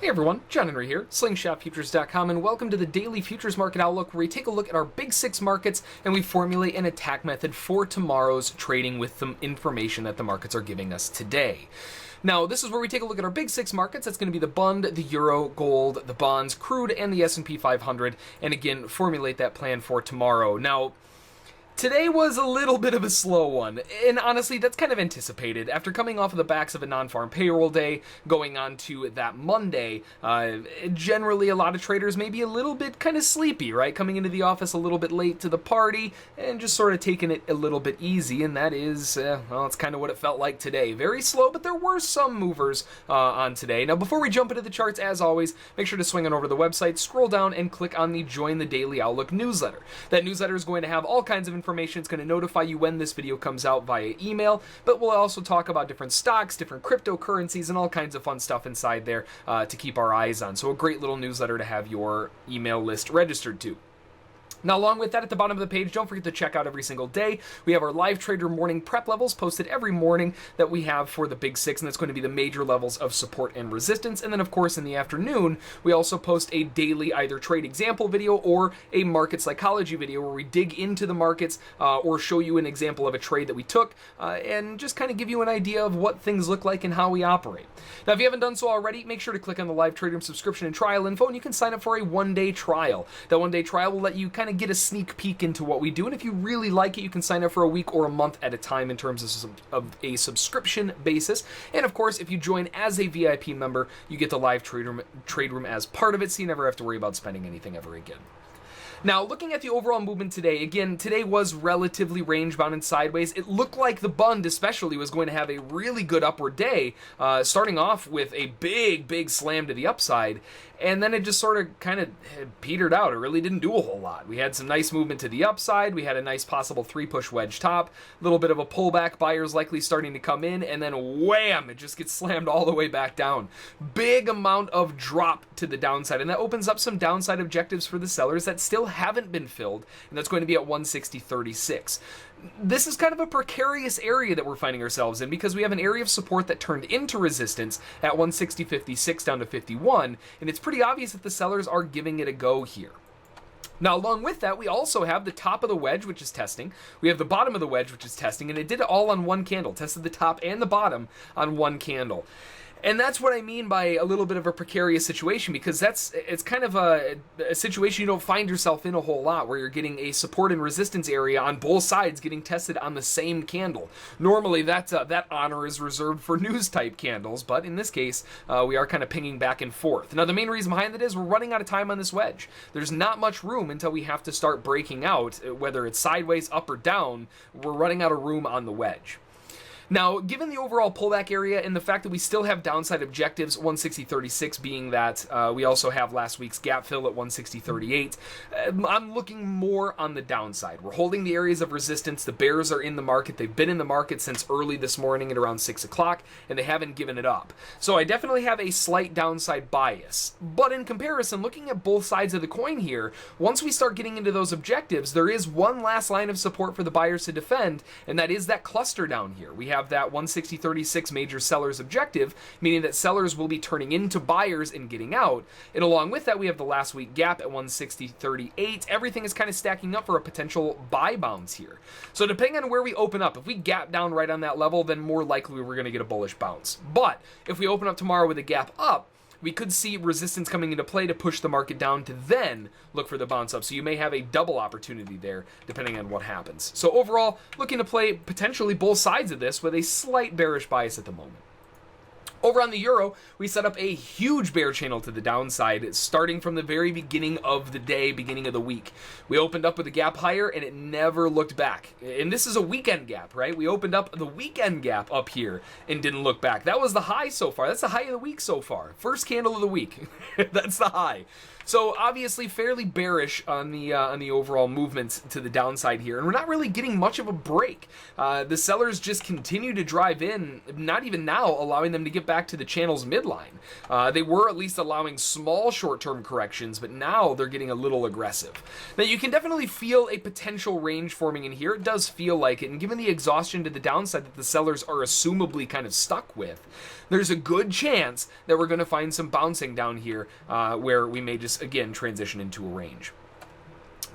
everyone, John Henry here, slingshotfutures.com, and welcome to the Daily Futures Market Outlook, where we take a look at our Big Six markets and we formulate an attack method for tomorrow's trading with some information that the markets are giving us today. Now, this is where we take a look at our Big Six markets. That's going to be the Bund, the Euro, Gold, the Bonds, Crude, and the S&P 500, and again, formulate that plan for tomorrow. Now, today was a little bit of a slow one, and honestly, that's kind of anticipated. After coming off of the backs of a non-farm payroll day, going on to that Monday, generally a lot of traders may be a little bit kind of sleepy, right? Coming into the office a little bit late to the party, and just sort of taking it a little bit easy, and that is, well, it's kind of what it felt like today. Very slow, but there were some movers on today. Now, before we jump into the charts, as always, make sure to swing on over to the website, scroll down, and click on the Join the Daily Outlook newsletter. That newsletter is going to have all kinds of information. It's going to notify you when this video comes out via email, but we'll also talk about different stocks, different cryptocurrencies, and all kinds of fun stuff inside there to keep our eyes on. So a great little newsletter to have your email list registered to. Now, along with that, at the bottom of the page, don't forget to check out every single day. We have our live trader morning prep levels posted every morning that we have for the Big Six, and that's going to be the major levels of support and resistance. And then, of course, in the afternoon, we also post a daily either trade example video or a market psychology video where we dig into the markets or show you an example of a trade that we took and just kind of give you an idea of what things look like and how we operate. Now, if you haven't done so already, make sure to click on the live trader subscription and trial info, and you can sign up for a one-day trial. That one-day trial will let you kind of get a sneak peek into what we do, and if you really like it, you can sign up for a week or a month at a time in terms of a subscription basis. And of course, if you join as a VIP member, you get the live trade room as part of it, so you never have to worry about spending anything ever again. Now, looking at the overall movement today, again, today was relatively range-bound and sideways. It looked like the Bund especially was going to have a really good upward day, starting off with a big slam to the upside, and then it just sort of kind of petered out. It really didn't do a whole lot. We had some nice movement to the upside. We had a nice possible three-push wedge top, a little bit of a pullback, buyers likely starting to come in, and then wham, it just gets slammed all the way back down. Big amount of drop to the downside, and that opens up some downside objectives for the sellers that still haven't been filled, and that's going to be at 160.36. This is kind of a precarious area that we're finding ourselves in because we have an area of support that turned into resistance at 160.56 down to 51, and it's pretty obvious that the sellers are giving it a go here. Now, along with that, we also have the top of the wedge, which is testing. We have the bottom of the wedge, which is testing, and it did it all on one candle. Tested the top and the bottom on one candle. And that's what I mean by a little bit of a precarious situation, because it's kind of a situation you don't find yourself in a whole lot, where you're getting a support and resistance area on both sides getting tested on the same candle. Normally, that honor is reserved for news-type candles, but in this case, we are kind of pinging back and forth. Now, the main reason behind that is we're running out of time on this wedge. There's not much room until we have to start breaking out, whether it's sideways, up, or down. We're running out of room on the wedge. Now, given the overall pullback area and the fact that we still have downside objectives, 160.36 being that we also have last week's gap fill at 160.38, I'm looking more on the downside. We're holding the areas of resistance. The bears are in the market. They've been in the market since early this morning at around 6 o'clock, and they haven't given it up. So I definitely have a slight downside bias. But in comparison, looking at both sides of the coin here, once we start getting into those objectives, there is one last line of support for the buyers to defend, and that is that cluster down here. We have that 160.36 major sellers objective, meaning that sellers will be turning into buyers and getting out. And along with that, we have the last week gap at 160.38. Everything is kind of stacking up for a potential buy bounce here. So depending on where we open up, if we gap down right on that level, then more likely we're going to get a bullish bounce. But if we open up tomorrow with a gap up, we could see resistance coming into play to push the market down to then look for the bounce up. So you may have a double opportunity there depending on what happens. So overall, looking to play potentially both sides of this with a slight bearish bias at the moment. Over on the Euro, we set up a huge bear channel to the downside, starting from the very beginning of the day, beginning of the week. We opened up with a gap higher, and it never looked back. And this is a weekend gap, right? We opened up the weekend gap up here and didn't look back. That was the high so far. That's the high of the week so far. First candle of the week. That's the high. So obviously fairly bearish on the overall movements to the downside here, and we're not really getting much of a break. The sellers just continue to drive in, not even now allowing them to get back to the channel's midline. They were at least allowing small short-term corrections, but now they're getting a little aggressive. Now you can definitely feel a potential range forming in here. It does feel like it, and given the exhaustion to the downside that the sellers are assumably kind of stuck with, there's a good chance that we're going to find some bouncing down here where we may just, again, transition into a range.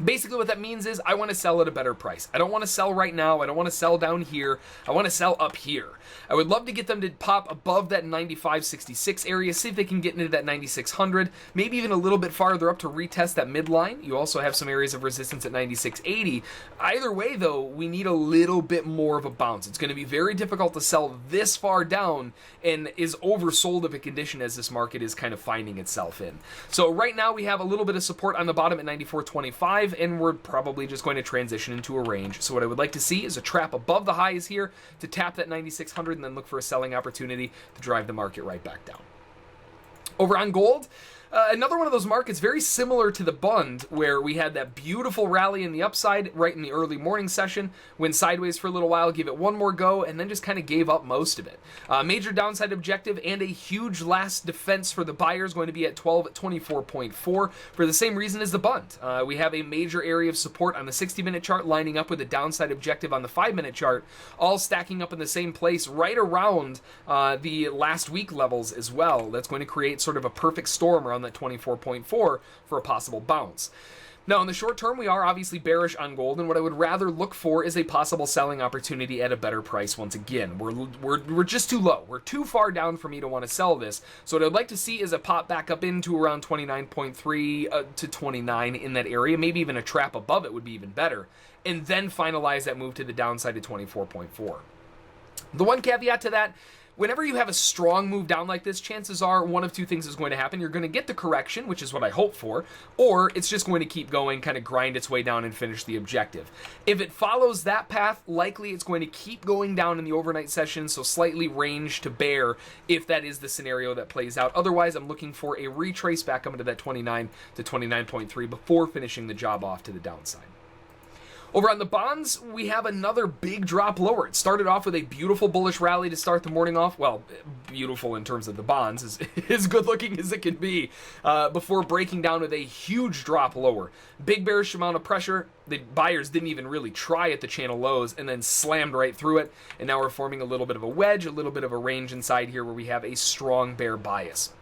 Basically what that means is I want to sell at a better price. I don't want to sell right now. I don't want to sell down here. I want to sell up here. I would love to get them to pop above that 95.66 area, see if they can get into that 9600, maybe even a little bit farther up to retest that midline. You also have some areas of resistance at 96.80. Either way, though, we need a little bit more of a bounce. It's going to be very difficult to sell this far down and is oversold of a condition as this market is kind of finding itself in. So right now we have a little bit of support on the bottom at 94.25. And we're probably just going to transition into a range. So what I would like to see is a trap above the highs here to tap that 9600 and then look for a selling opportunity to drive the market right back down. Over on gold, another one of those markets very similar to the Bund, where we had that beautiful rally in the upside right in the early morning session, went sideways for a little while, gave it one more go, and then just kind of gave up most of it. Major downside objective and a huge last defense for the buyers going to be at 24.4 for the same reason as the Bund. We have a major area of support on the 60-minute chart lining up with a downside objective on the 5-minute chart, all stacking up in the same place right around the last week levels as well. That's going to create sort of a perfect storm around that 24.4 for a possible bounce. Now, in the short term, we are obviously bearish on gold, and what I would rather look for is a possible selling opportunity at a better price once again. We're just too low. We're too far down for me to want to sell this. So what I'd like to see is a pop back up into around 29.3 to 29 in that area. Maybe even a trap above it would be even better. And then finalize that move to the downside to 24.4. The one caveat to that, whenever you have a strong move down like this, chances are one of two things is going to happen. You're going to get the correction, which is what I hope for, or it's just going to keep going, kind of grind its way down and finish the objective. If it follows that path, likely it's going to keep going down in the overnight session, so slightly range to bear if that is the scenario that plays out. Otherwise, I'm looking for a retrace back up into that 29 to 29.3 before finishing the job off to the downside. Over on the bonds, we have another big drop lower. It started off with a beautiful bullish rally to start the morning off. Well, beautiful in terms of the bonds, as good looking as it can be, before breaking down with a huge drop lower. Big bearish amount of pressure. The buyers didn't even really try at the channel lows and then slammed right through it. And now we're forming a little bit of a wedge, a little bit of a range inside here where we have a strong bear bias.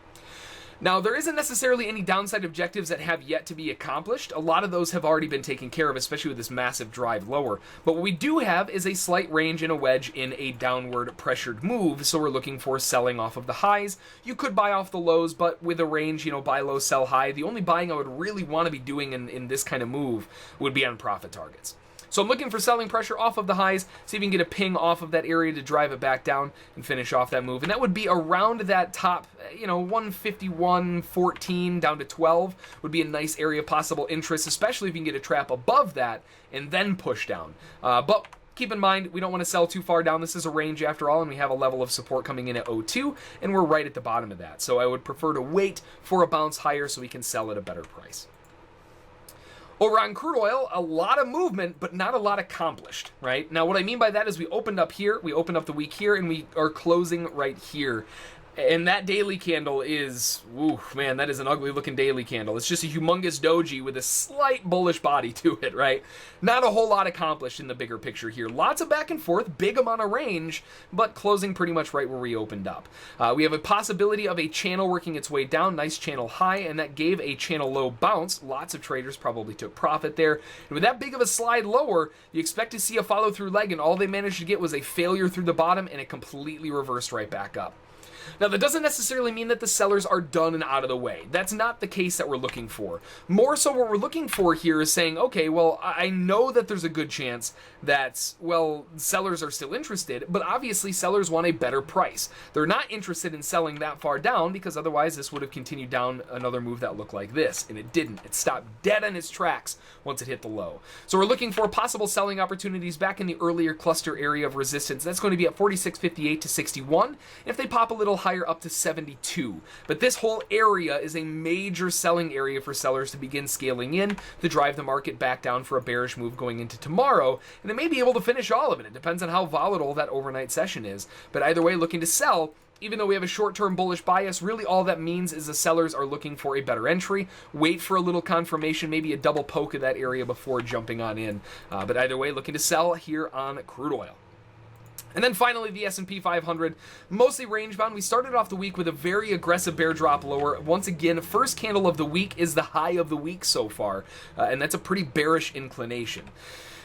Now, there isn't necessarily any downside objectives that have yet to be accomplished. A lot of those have already been taken care of, especially with this massive drive lower. But what we do have is a slight range and a wedge in a downward pressured move, so we're looking for selling off of the highs. You could buy off the lows, but with a range, buy low, sell high. The only buying I would really want to be doing in this kind of move would be on profit targets. So I'm looking for selling pressure off of the highs, see if we can get a ping off of that area to drive it back down and finish off that move. And that would be around that top, 151.14 down to 12 would be a nice area of possible interest, especially if you can get a trap above that and then push down. But keep in mind, we don't want to sell too far down. This is a range after all, and we have a level of support coming in at 02, and we're right at the bottom of that. So I would prefer to wait for a bounce higher so we can sell at a better price. Over on crude oil, a lot of movement, but not a lot accomplished, right? Now, what I mean by that is we opened up here, we opened up the week here, and we are closing right here. And that daily candle is, man, that is an ugly looking daily candle. It's just a humongous doji with a slight bullish body to it, right? Not a whole lot accomplished in the bigger picture here. Lots of back and forth, big amount of range, but closing pretty much right where we opened up. We have a possibility of a channel working its way down, nice channel high, and that gave a channel low bounce. Lots of traders probably took profit there. And with that big of a slide lower, you expect to see a follow through leg, and all they managed to get was a failure through the bottom, and it completely reversed right back up. Now, that doesn't necessarily mean that the sellers are done and out of the way. That's not the case that we're looking for. More so what we're looking for here is saying, okay, well, I know that there's a good chance that, well, sellers are still interested, but obviously sellers want a better price. They're not interested in selling that far down because otherwise this would have continued down another move that looked like this, and it didn't. It stopped dead on its tracks once it hit the low. So we're looking for possible selling opportunities back in the earlier cluster area of resistance. That's going to be at 46.58 to 61. If they pop a little higher up to 72. But this whole area is a major selling area for sellers to begin scaling in to drive the market back down for a bearish move going into tomorrow. And they may be able to finish all of it. It depends on how volatile that overnight session is. But either way, looking to sell, even though we have a short-term bullish bias, really all that means is the sellers are looking for a better entry. Wait for a little confirmation, maybe a double poke of that area before jumping on in. But either way, looking to sell here on crude oil. And then finally, the S&P 500, mostly range-bound. We started off the week with a very aggressive bear drop lower. Once again, first candle of the week is the high of the week so far, and that's a pretty bearish inclination.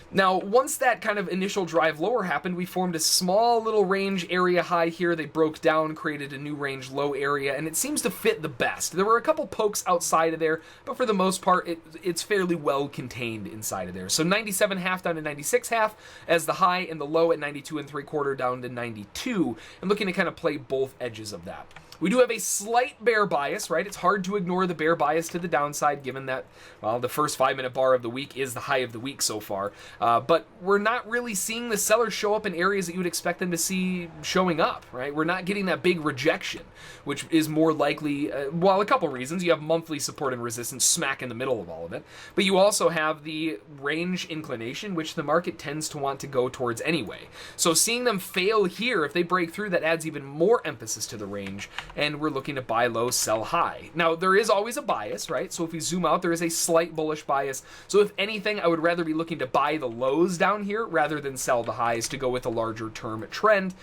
Now, once that kind of initial drive lower happened, we formed a small little range area high here. They broke down, created a new range low area, and it seems to fit the best. There were a couple pokes outside of there, but for the most part, it's fairly well contained inside of there. So 97.5 down to 96.5 as the high, and the low at 92.75 down to 92, and looking to kind of play both edges of that. We do have a slight bear bias, right? It's hard to ignore the bear bias to the downside, given that, well, the first 5-minute bar of the week is the high of the week so far. But we're not really seeing the sellers show up in areas that you would expect them to see showing up, right? We're not getting that big rejection, which is more likely, well, a couple reasons. You have monthly support and resistance smack in the middle of all of it. But you also have the range inclination, which the market tends to want to go towards anyway. So seeing them fail here, if they break through, that adds even more emphasis to the range. And we're looking to buy low, sell high. Now, there is always a bias, right? So if we zoom out, there is a slight bullish bias. So if anything, I would rather be looking to buy the lows down here rather than sell the highs to go with a larger term trend.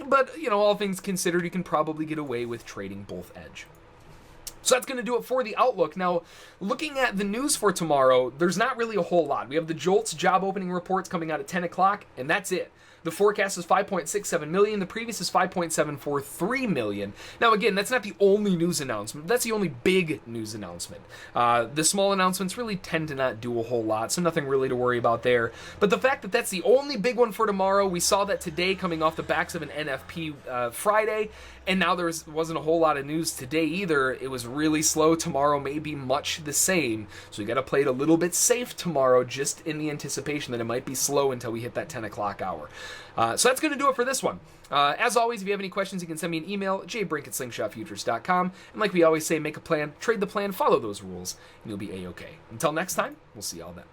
But, you know, all things considered, you can probably get away with trading both edge. So that's going to do it for the outlook. Now, looking at the news for tomorrow, there's not really a whole lot. We have the JOLTS job opening reports coming out at 10 o'clock, and that's it. The forecast is 5.67 million. The previous is 5.743 million. Now, again, that's not the only news announcement. That's the only big news announcement. The small announcements really tend to not do a whole lot, so nothing really to worry about there. But the fact that that's the only big one for tomorrow, we saw that today coming off the backs of an NFP Friday, and now there wasn't a whole lot of news today either. It was really slow. Tomorrow may be much the same. So you got to play it a little bit safe tomorrow, just in the anticipation that it might be slow until we hit that 10 o'clock hour. So that's going to do it for this one. As always, if you have any questions, you can send me an email, jbrink@slingshotfutures.com. And like we always say, make a plan, trade the plan, follow those rules, and you'll be A-okay. Until next time, we'll see y'all then.